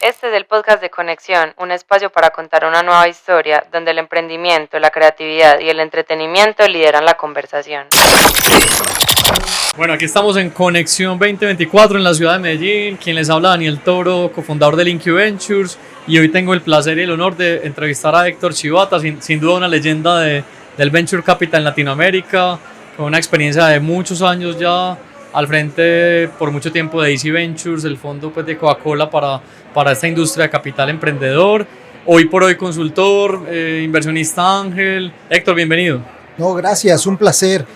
Este es el podcast de Conexión, un espacio para contar una nueva historia donde el emprendimiento, la creatividad y el entretenimiento lideran la conversación. Bueno, aquí estamos en Conexión 2024 en la ciudad de Medellín. Quien les habla, Daniel Toro, cofundador del Incu Ventures. Y hoy tengo el placer y el honor de entrevistar a Héctor Chivata, sin duda una leyenda del Venture Capital en Latinoamérica, con una experiencia de muchos años ya al frente por mucho tiempo de Easy Ventures, el fondo pues, de Coca-Cola para esta industria de capital emprendedor. Hoy por hoy consultor, inversionista ángel. Héctor, bienvenido. No, gracias, un placer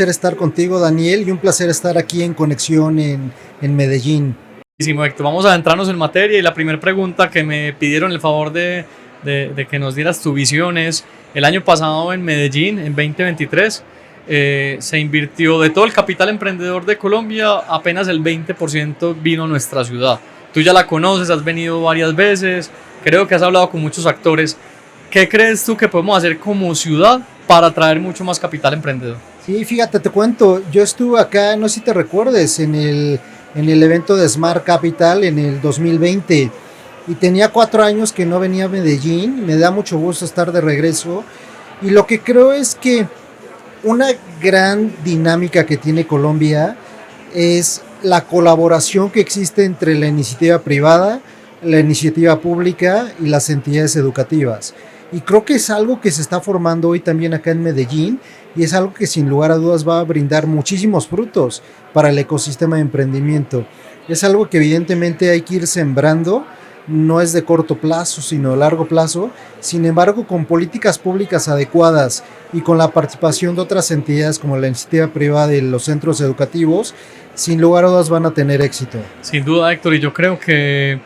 estar contigo, Daniel, y un placer estar aquí en Conexión en Medellín. Héctor, vamos a adentrarnos en materia y la primera pregunta que me pidieron el favor de que nos dieras tu visión es: el año pasado en Medellín, en 2023, se invirtió de todo el capital emprendedor de Colombia, apenas el 20% vino a nuestra ciudad. Tú ya la conoces, has venido varias veces, creo que has hablado con muchos actores. ¿Qué crees tú que podemos hacer como ciudad para atraer mucho más capital emprendedor? Sí, fíjate, te cuento, yo estuve acá, no sé si te recuerdes, en el evento de Smart Capital en el 2020 y tenía 4 años que no venía a Medellín. Me da mucho gusto estar de regreso y lo que creo es que una gran dinámica que tiene Colombia es la colaboración que existe entre la iniciativa privada, la iniciativa pública y las entidades educativas. Y creo que es algo que se está formando hoy también acá en Medellín y es algo que sin lugar a dudas va a brindar muchísimos frutos para el ecosistema de emprendimiento. Es algo que evidentemente hay que ir sembrando, no es de corto plazo sino de largo plazo. Sin embargo, con políticas públicas adecuadas y con la participación de otras entidades como la iniciativa privada y los centros educativos, sin lugar a dudas van a tener éxito. Sin duda, Héctor, y yo creo que,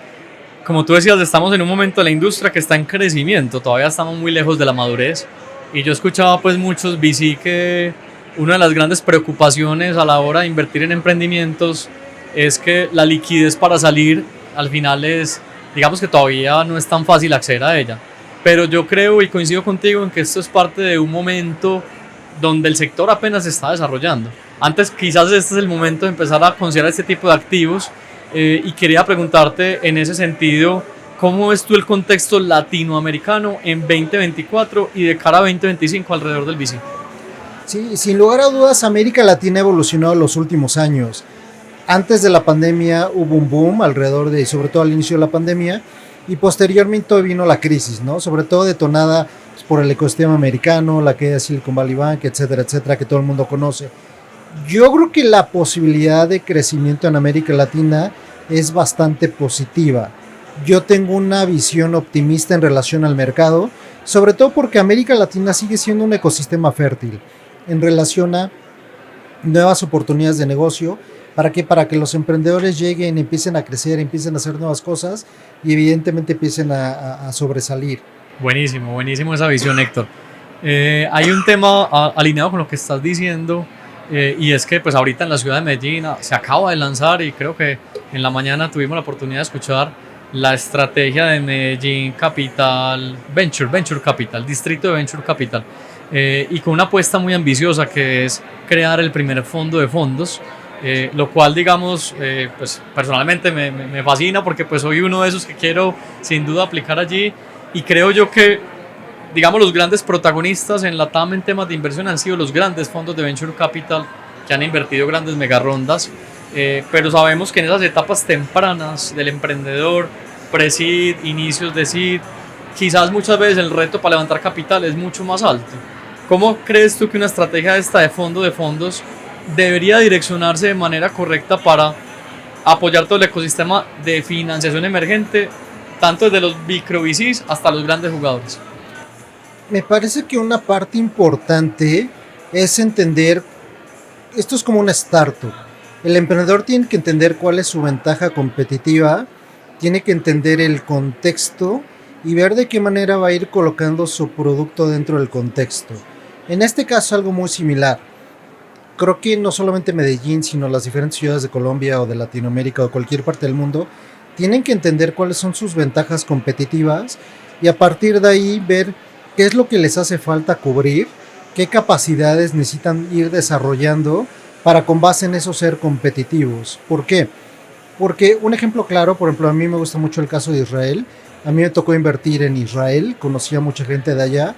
como tú decías, estamos en un momento de la industria que está en crecimiento, todavía estamos muy lejos de la madurez. Y yo escuchaba pues muchos VC que una de las grandes preocupaciones a la hora de invertir en emprendimientos es que la liquidez para salir al final es, digamos que todavía no es tan fácil acceder a ella. Pero yo creo y coincido contigo en que esto es parte de un momento donde el sector apenas se está desarrollando. Antes quizás este es el momento de empezar a considerar este tipo de activos y quería preguntarte en ese sentido, ¿cómo ves tú el contexto latinoamericano en 2024 y de cara a 2025 alrededor del VC? Sí, sin lugar a dudas, América Latina ha evolucionado en los últimos años. Antes de la pandemia hubo un boom alrededor de, sobre todo al inicio de la pandemia, y posteriormente vino la crisis, ¿no? Sobre todo detonada por el ecosistema americano, la caída de Silicon Valley Bank, etcétera, etcétera, que todo el mundo conoce. Yo creo que la posibilidad de crecimiento en América Latina es bastante positiva. Yo tengo una visión optimista en relación al mercado, sobre todo porque América Latina sigue siendo un ecosistema fértil en relación a nuevas oportunidades de negocio. ¿Para qué? Para que los emprendedores lleguen, empiecen a crecer, empiecen a hacer nuevas cosas y evidentemente empiecen a sobresalir. Buenísimo esa visión, Héctor. Hay un tema alineado con lo que estás diciendo y es que pues ahorita en la ciudad de Medellín se acaba de lanzar y creo que en la mañana tuvimos la oportunidad de escuchar la estrategia de Medellín Capital, Venture Capital, distrito de Venture Capital, y con una apuesta muy ambiciosa que es crear el primer fondo de fondos, lo cual digamos, pues personalmente me fascina porque pues soy uno de esos que quiero sin duda aplicar allí y creo yo que digamos los grandes protagonistas en la TAM en temas de inversión han sido los grandes fondos de Venture Capital que han invertido grandes megarondas. Pero sabemos que en esas etapas tempranas del emprendedor, pre-seed, inicios de seed, quizás muchas veces el reto para levantar capital es mucho más alto. ¿Cómo crees tú que una estrategia esta de fondos debería direccionarse de manera correcta para apoyar todo el ecosistema de financiación emergente, tanto desde los micro VCs hasta los grandes jugadores? Me parece que una parte importante es entender, esto es como una startup. El emprendedor tiene que entender cuál es su ventaja competitiva, tiene que entender el contexto y ver de qué manera va a ir colocando su producto dentro del contexto. En este caso algo muy similar. Creo que no solamente Medellín, sino las diferentes ciudades de Colombia o de Latinoamérica o cualquier parte del mundo tienen que entender cuáles son sus ventajas competitivas y a partir de ahí ver qué es lo que les hace falta cubrir, qué capacidades necesitan ir desarrollando para con base en eso ser competitivos. ¿Por qué? Porque un ejemplo claro, por ejemplo, a mí me gusta mucho el caso de Israel. A mí me tocó invertir en Israel, conocí a mucha gente de allá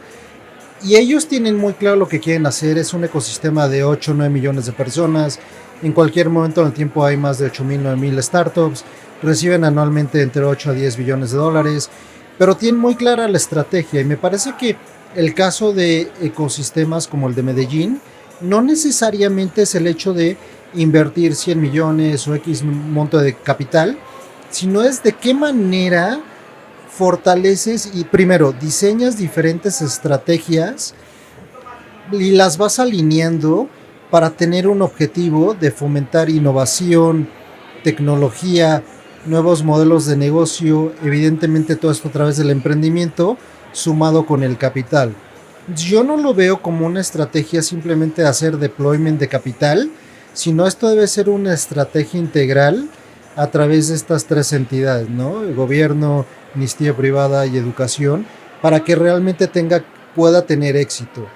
y ellos tienen muy claro lo que quieren hacer. Es un ecosistema de 8 o 9 millones de personas. En cualquier momento en el tiempo hay más de 8,000, 9,000 startups. Reciben anualmente entre 8 a 10 billones de dólares. Pero tienen muy clara la estrategia y me parece que el caso de ecosistemas como el de Medellín no necesariamente es el hecho de invertir 100 millones o X monto de capital, sino es de qué manera fortaleces y primero diseñas diferentes estrategias y las vas alineando para tener un objetivo de fomentar innovación, tecnología, nuevos modelos de negocio, evidentemente todo esto a través del emprendimiento sumado con el capital. Yo no lo veo como una estrategia simplemente de hacer deployment de capital, sino esto debe ser una estrategia integral a través de estas tres entidades, ¿no? El gobierno, iniciativa privada y educación, para que realmente pueda tener éxito.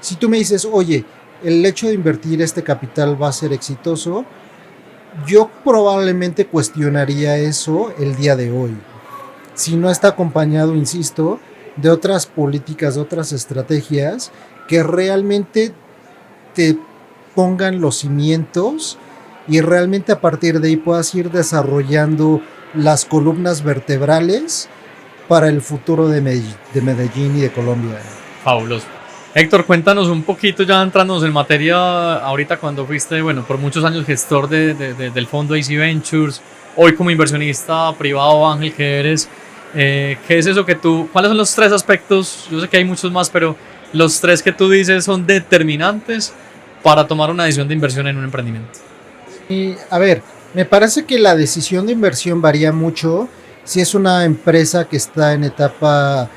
Si tú me dices, oye, el hecho de invertir este capital va a ser exitoso, yo probablemente cuestionaría eso el día de hoy. Si no está acompañado, insisto, de otras políticas, de otras estrategias que realmente te pongan los cimientos y realmente a partir de ahí puedas ir desarrollando las columnas vertebrales para el futuro de Medellín y de Colombia. Fabuloso. Héctor, cuéntanos un poquito, ya entrándonos en materia, ahorita cuando fuiste, bueno, por muchos años gestor del fondo AC Ventures, hoy como inversionista privado, Ángel, que eres, ¿qué es eso que cuáles son los tres aspectos? Yo sé que hay muchos más, pero los tres que tú dices son determinantes para tomar una decisión de inversión en un emprendimiento. Y, a ver, me parece que la decisión de inversión varía mucho si es una empresa que está en etapa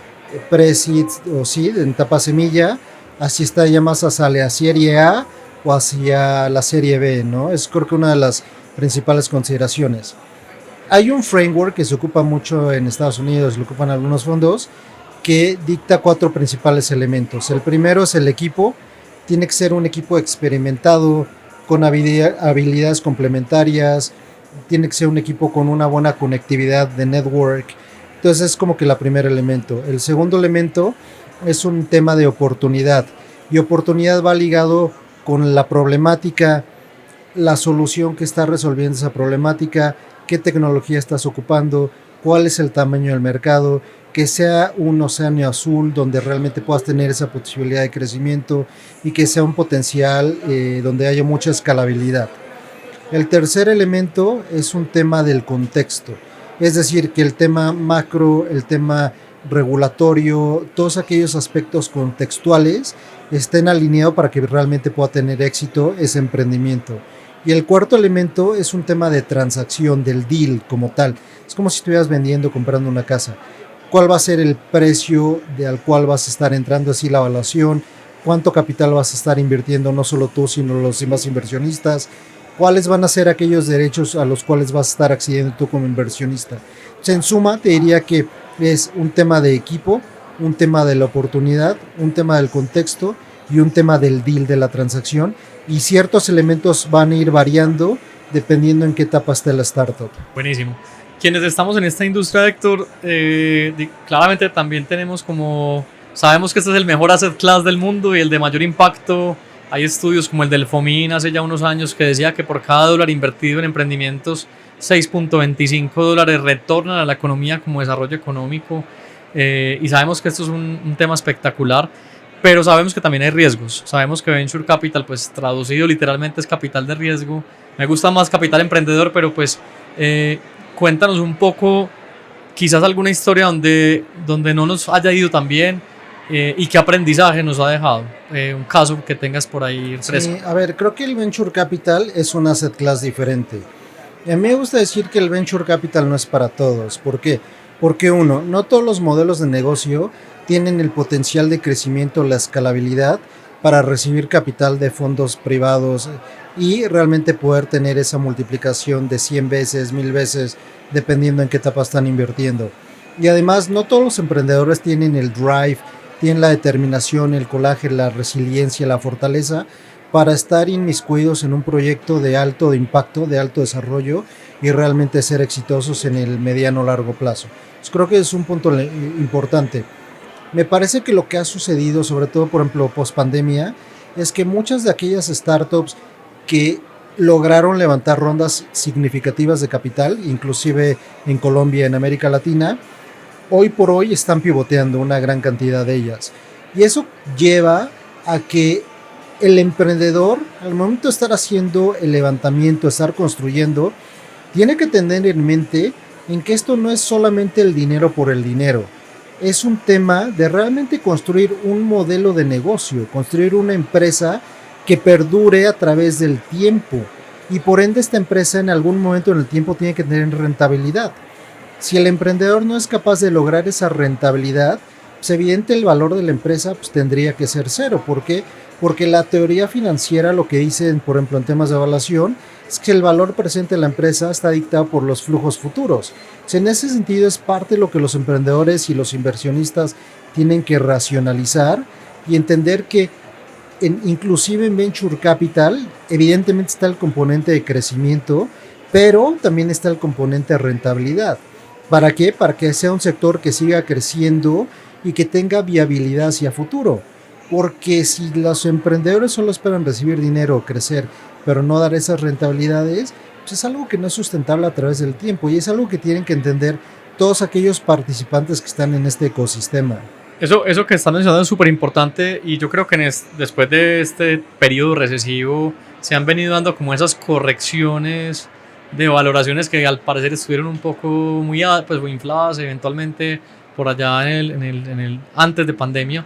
pre-seed o seed, en etapa semilla, así está ya más hacia la serie A o hacia la serie B, ¿no? Es creo que una de las principales consideraciones. Hay un framework que se ocupa mucho en Estados Unidos, lo ocupan algunos fondos, que dicta 4 principales elementos. El primero es el equipo, tiene que ser un equipo experimentado, con habilidades complementarias, tiene que ser un equipo con una buena conectividad de network. Entonces es como que el primer elemento. El segundo elemento es un tema de oportunidad, y oportunidad va ligado con la problemática, la solución que está resolviendo esa problemática, qué tecnología estás ocupando, cuál es el tamaño del mercado, que sea un océano azul donde realmente puedas tener esa posibilidad de crecimiento y que sea un potencial donde haya mucha escalabilidad. El tercer elemento es un tema del contexto, es decir, que el tema macro, el tema regulatorio, todos aquellos aspectos contextuales estén alineados para que realmente pueda tener éxito ese emprendimiento. Y el cuarto elemento es un tema de transacción, del deal como tal. Es como si estuvieras vendiendo, comprando una casa. ¿Cuál va a ser el precio al cual vas a estar entrando, así la evaluación? ¿Cuánto capital vas a estar invirtiendo, no solo tú, sino los demás inversionistas? ¿Cuáles van a ser aquellos derechos a los cuales vas a estar accediendo tú como inversionista? Entonces, en suma, te diría que es un tema de equipo, un tema de la oportunidad, un tema del contexto y un tema del deal, de la transacción, y ciertos elementos van a ir variando dependiendo en qué etapa esté la startup. Buenísimo. Quienes estamos en esta industria, Héctor, claramente también sabemos que este es el mejor asset class del mundo y el de mayor impacto. Hay estudios como el del FOMIN hace ya unos años que decía que por cada dólar invertido en emprendimientos, 6.25 dólares retornan a la economía como desarrollo económico, y sabemos que esto es un tema espectacular, pero sabemos que también hay riesgos. Sabemos que Venture Capital, pues traducido literalmente, es capital de riesgo. Me gusta más capital emprendedor, pero pues cuéntanos un poco, quizás alguna historia donde no nos haya ido tan bien, y qué aprendizaje nos ha dejado. Un caso que tengas por ahí fresco. Sí, a ver, creo que el Venture Capital es un asset class diferente. Y a mí me gusta decir que el Venture Capital no es para todos. ¿Por qué? Porque uno, no todos los modelos de negocio tienen el potencial de crecimiento, la escalabilidad para recibir capital de fondos privados y realmente poder tener esa multiplicación de 100 veces, 1000 veces, dependiendo en qué etapa están invirtiendo. Y además, no todos los emprendedores tienen el drive, tienen la determinación, el coraje, la resiliencia, la fortaleza para estar inmiscuidos en un proyecto de alto impacto, de alto desarrollo y realmente ser exitosos en el mediano largo plazo. Entonces, creo que es un punto importante. Me parece que lo que ha sucedido, sobre todo por ejemplo post pandemia, es que muchas de aquellas startups que lograron levantar rondas significativas de capital, inclusive en Colombia, en América Latina, hoy por hoy están pivoteando una gran cantidad de ellas. Y eso lleva a que el emprendedor, al momento de estar haciendo el levantamiento, estar construyendo, tiene que tener en mente en que esto no es solamente el dinero por el dinero. Es un tema de realmente construir un modelo de negocio, construir una empresa que perdure a través del tiempo. Y por ende esta empresa en algún momento en el tiempo tiene que tener rentabilidad. Si el emprendedor no es capaz de lograr esa rentabilidad, pues evidente el valor de la empresa pues tendría que ser cero. ¿Por qué? Porque la teoría financiera lo que dicen, por ejemplo, en temas de evaluación, es que el valor presente de la empresa está dictado por los flujos futuros. En ese sentido es parte de lo que los emprendedores y los inversionistas tienen que racionalizar y entender que inclusive en Venture Capital evidentemente está el componente de crecimiento, pero también está el componente de rentabilidad. ¿Para qué? Para que sea un sector que siga creciendo y que tenga viabilidad hacia futuro. Porque si los emprendedores solo esperan recibir dinero o crecer, pero no dar esas rentabilidades, pues es algo que no es sustentable a través del tiempo y es algo que tienen que entender todos aquellos participantes que están en este ecosistema. Eso que estás mencionando es súper importante y yo creo que después de este periodo recesivo se han venido dando como esas correcciones de valoraciones que al parecer estuvieron un poco muy infladas eventualmente por allá antes de pandemia.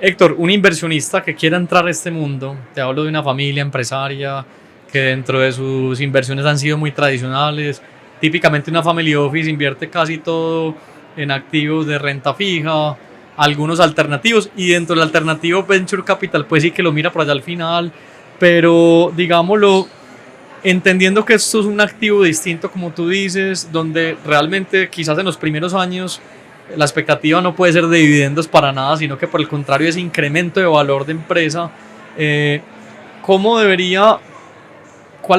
Héctor, un inversionista que quiera entrar a este mundo, te hablo de una familia empresaria que dentro de sus inversiones han sido muy tradicionales, típicamente una family office invierte casi todo en activos de renta fija, algunos alternativos, y dentro del alternativo Venture Capital pues sí que lo mira por allá al final, pero digámoslo, entendiendo que esto es un activo distinto como tú dices, donde realmente quizás en los primeros años la expectativa no puede ser de dividendos para nada, sino que por el contrario es incremento de valor de empresa. ¿Cuál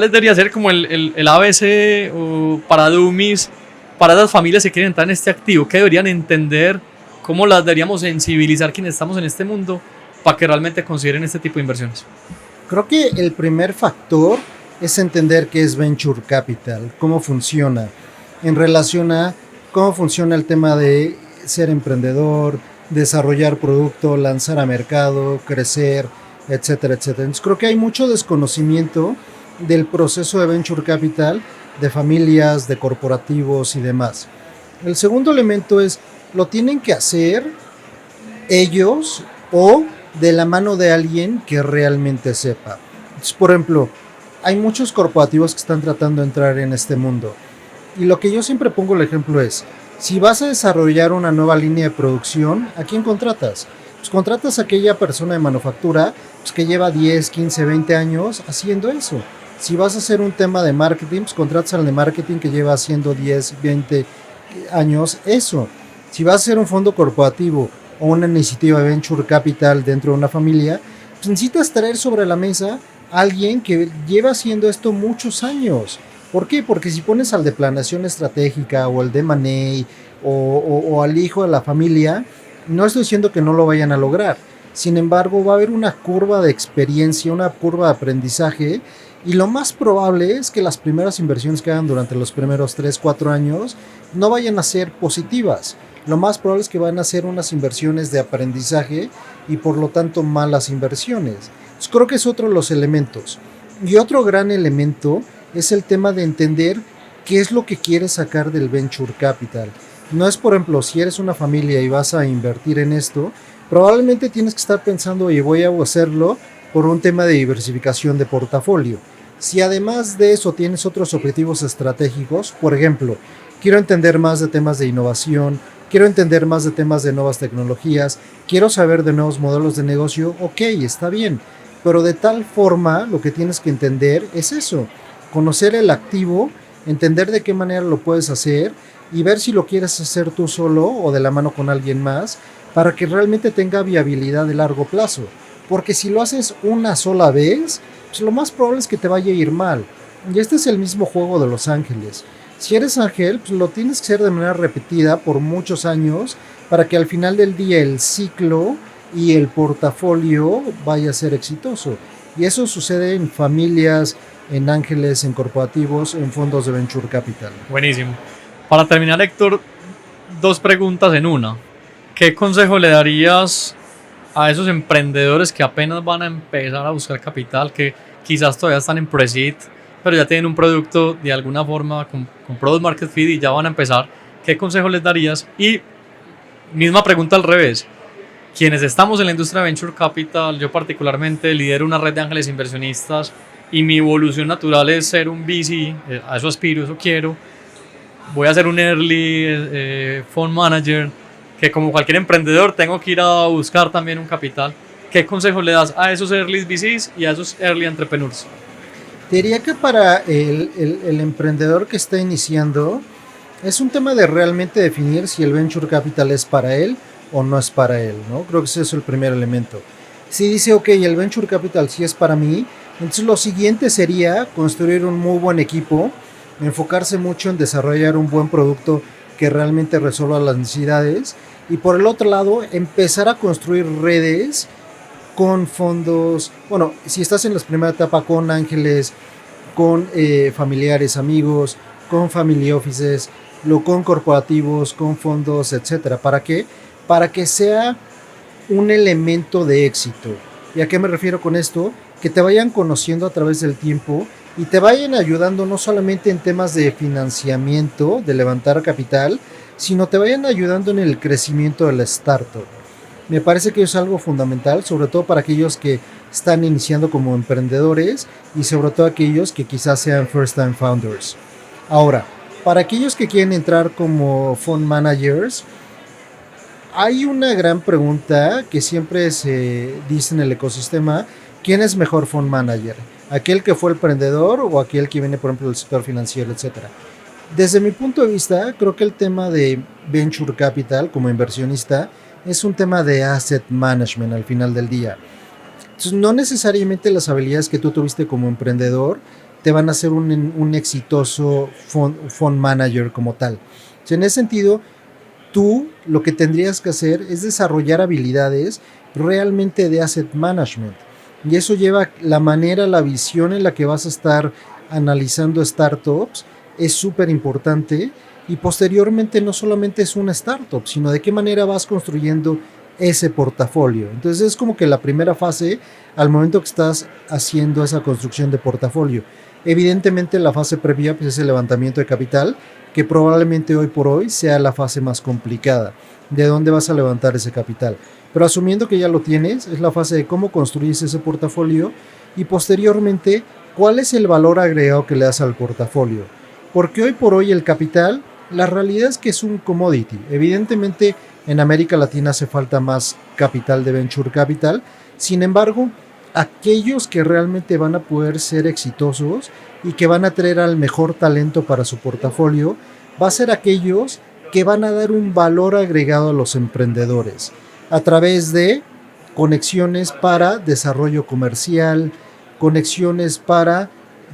debería ser como el ABC o para dummies, para las familias que quieren entrar en este activo? ¿Qué deberían entender? ¿Cómo las deberíamos sensibilizar quienes estamos en este mundo para que realmente consideren este tipo de inversiones? Creo que el primer factor es entender qué es Venture Capital, cómo funciona, en relación a cómo funciona el tema de ser emprendedor, desarrollar producto, lanzar a mercado, crecer, etcétera, etcétera. Entonces creo que hay mucho desconocimiento del proceso de Venture Capital, de familias, de corporativos y demás. El segundo elemento es, lo tienen que hacer ellos o de la mano de alguien que realmente sepa. Entonces, por ejemplo, hay muchos corporativos que están tratando de entrar en este mundo. Y lo que yo siempre pongo el ejemplo es, si vas a desarrollar una nueva línea de producción, ¿a quién contratas? Pues contratas a aquella persona de manufactura pues, que lleva 10, 15, 20 años haciendo eso. Si vas a hacer un tema de marketing, pues contratas al de marketing que lleva haciendo 10, 20 años eso. Si vas a hacer un fondo corporativo o una iniciativa de Venture Capital dentro de una familia, pues necesitas traer sobre la mesa a alguien que lleva haciendo esto muchos años. ¿Por qué? Porque si pones al de planeación estratégica o al de M&A o al hijo de la familia, no estoy diciendo que no lo vayan a lograr. Sin embargo, va a haber una curva de experiencia, una curva de aprendizaje y lo más probable es que las primeras inversiones que hagan durante los primeros 3, 4 años no vayan a ser positivas. Lo más probable es que van a ser unas inversiones de aprendizaje y por lo tanto malas inversiones. Entonces, creo que es otro de los elementos. Y otro gran elemento es el tema de entender qué es lo que quieres sacar del Venture Capital. No es, por ejemplo, si eres una familia y vas a invertir en esto, probablemente tienes que estar pensando, oye, voy a hacerlo por un tema de diversificación de portafolio. Si además de eso tienes otros objetivos estratégicos, por ejemplo, quiero entender más de temas de innovación, quiero entender más de temas de nuevas tecnologías, quiero saber de nuevos modelos de negocio, ok, está bien, pero de tal forma lo que tienes que entender es eso, conocer el activo, entender de qué manera lo puedes hacer y ver si lo quieres hacer tú solo o de la mano con alguien más para que realmente tenga viabilidad de largo plazo. porque si lo haces una sola vez, pues lo más probable es que te vaya a ir mal. Y este es el mismo juego de los ángeles. Si eres ángel, pues lo tienes que hacer de manera repetida por muchos años para que al final del día el ciclo y el portafolio vaya a ser exitoso. Y eso sucede en familias, en ángeles, en corporativos, en fondos de venture capital. Buenísimo. Para terminar, Héctor, 2 preguntas en una. ¿Qué consejo le darías a esos emprendedores que apenas van a empezar a buscar capital, que quizás todavía están en pre-seed, pero ya tienen un producto de alguna forma con product market fit y ya van a empezar? ¿Qué consejo les darías? Y misma pregunta al revés. Quienes estamos en la industria de venture capital, yo particularmente lidero una red de ángeles inversionistas y mi evolución natural es ser un VC, a eso aspiro, eso quiero. Voy a ser un early fund manager, que como cualquier emprendedor tengo que ir a buscar también un capital. ¿Qué consejo le das a esos early VCs y a esos early entrepreneurs? Te diría que para el emprendedor que está iniciando, es un tema de realmente definir si el venture capital es para él o no es para él, ¿no? Creo que ese es el primer elemento. Si dice, ok, el venture capital sí es para mí, entonces lo siguiente sería construir un muy buen equipo, enfocarse mucho en desarrollar un buen producto que realmente resuelva las necesidades, y por el otro lado empezar a construir redes con fondos, bueno, si estás en la primera etapa, con ángeles, con familiares, amigos, con family offices, con corporativos, con fondos, etcétera. ¿Para qué? Para que sea un elemento de éxito. ¿Y a qué me refiero con esto? Que te vayan conociendo a través del tiempo y te vayan ayudando no solamente en temas de financiamiento, de levantar capital, sino te vayan ayudando en el crecimiento de la startup. Me parece que es algo fundamental, sobre todo para aquellos que están iniciando como emprendedores y sobre todo aquellos que quizás sean first time founders. Ahora, para aquellos que quieren entrar como fund managers, hay una gran pregunta que siempre se dice en el ecosistema: ¿quién es mejor fund manager? ¿Aquel que fue el emprendedor o aquel que viene, por ejemplo, del sector financiero, etcétera? Desde mi punto de vista, creo que el tema de venture capital como inversionista es un tema de asset management al final del día. Entonces, no necesariamente las habilidades que tú tuviste como emprendedor te van a hacer un exitoso fund manager como tal. Entonces, en ese sentido, tú lo que tendrías que hacer es desarrollar habilidades realmente de asset management. Y eso lleva la manera, la visión en la que vas a estar analizando startups es súper importante. Y posteriormente no solamente es una startup, sino de qué manera vas construyendo ese portafolio. Entonces es como que la primera fase al momento que estás haciendo esa construcción de portafolio. Evidentemente la fase previa pues, es el levantamiento de capital, que probablemente hoy por hoy sea la fase más complicada. ¿De dónde vas a levantar ese capital? Pero asumiendo que ya lo tienes, es la fase de cómo construyes ese portafolio y posteriormente cuál es el valor agregado que le das al portafolio. Porque hoy por hoy el capital, la realidad es que es un commodity. Evidentemente en América Latina hace falta más capital de venture capital. Sin embargo, aquellos que realmente van a poder ser exitosos y que van a traer al mejor talento para su portafolio, va a ser aquellos que van a dar un valor agregado a los emprendedores a través de conexiones para desarrollo comercial, conexiones para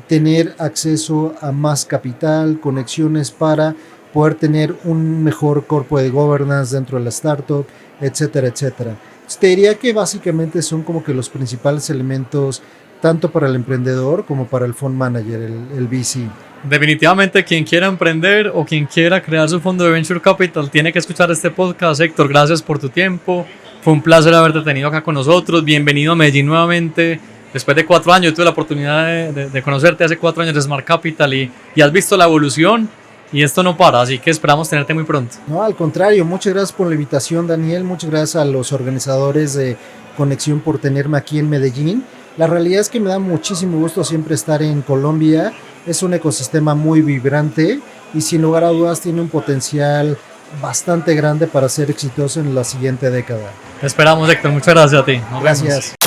tener acceso a más capital, conexiones para poder tener un mejor cuerpo de governance dentro de la startup, etcétera, etcétera. Te diría que básicamente son como que los principales elementos tanto para el emprendedor como para el fund manager, el VC. Definitivamente quien quiera emprender o quien quiera crear su fondo de Venture Capital tiene que escuchar este podcast. Héctor, gracias por tu tiempo. Fue un placer haberte tenido acá con nosotros. Bienvenido a Medellín nuevamente. Después de 4 años, yo tuve la oportunidad de conocerte hace 4 años de Smart Capital y has visto la evolución y esto no para, así que esperamos tenerte muy pronto. No, al contrario, muchas gracias por la invitación, Daniel. Muchas gracias a los organizadores de Conexión por tenerme aquí en Medellín. La realidad es que me da muchísimo gusto siempre estar en Colombia. Es un ecosistema muy vibrante y sin lugar a dudas tiene un potencial bastante grande para ser exitoso en la siguiente década. Te esperamos, Héctor. Muchas gracias a ti. Nos Gracias. vemos.